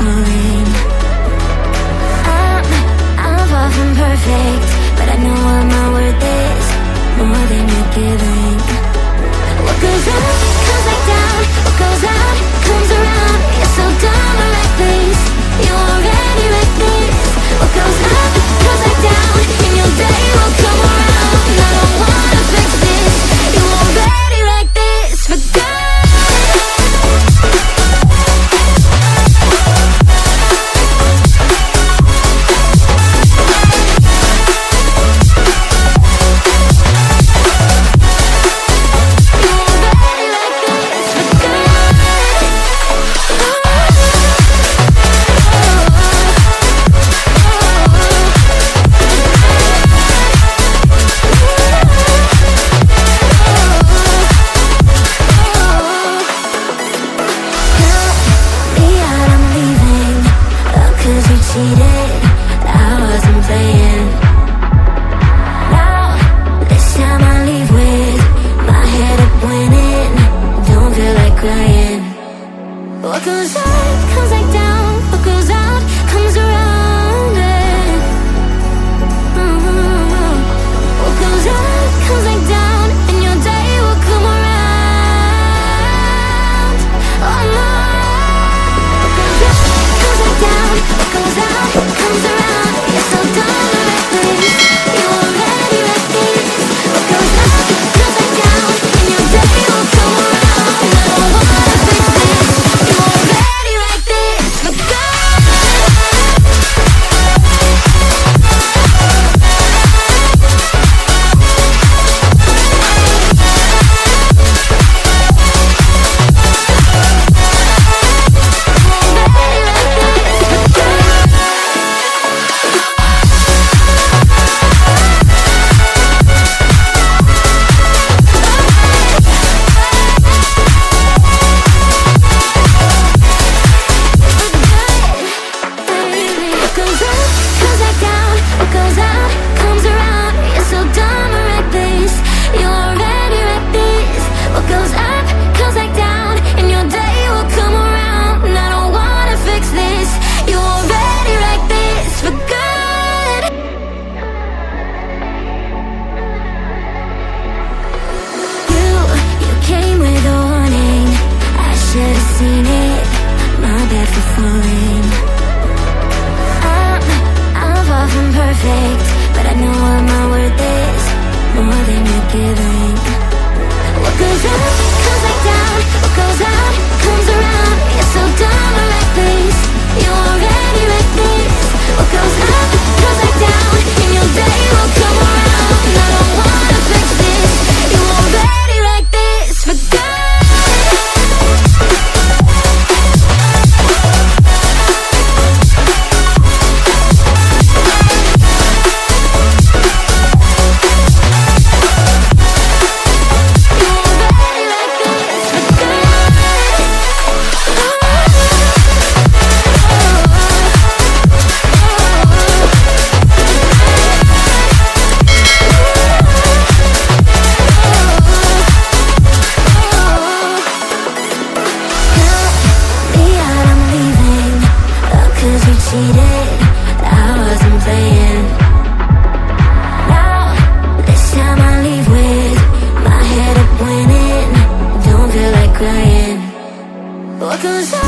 falling. I'm far from perfect, but I know what my worth is, more than you're giving. What goes up comes back down, what goes out comes around. You're so dumb or reckless, you already wrecked this. What goes up comes back down, and your day will come around. I don't wanna fix this, you already wrecked this for good. What goes up comes back down, what goes out comes around. What goes up comes back down, and your day will come around. Oh no. What goes up comes back down, what goes out comes around. You're so dumb and reckless, you already wrecked this. What goes up comes back down, and your day will come around. I don't wanna fix this, you already wrecked this for good. Seen it, my bad for falling. I'm far from perfect, but I know what my worth is, more than you're giving. What goes up comes back down, what goes out comes around. You're so dumb or reckless, you already wrecked this. What goes up comes back down, and your day will come around. I don't wanna fix this, you already wrecked this for good. What goes on?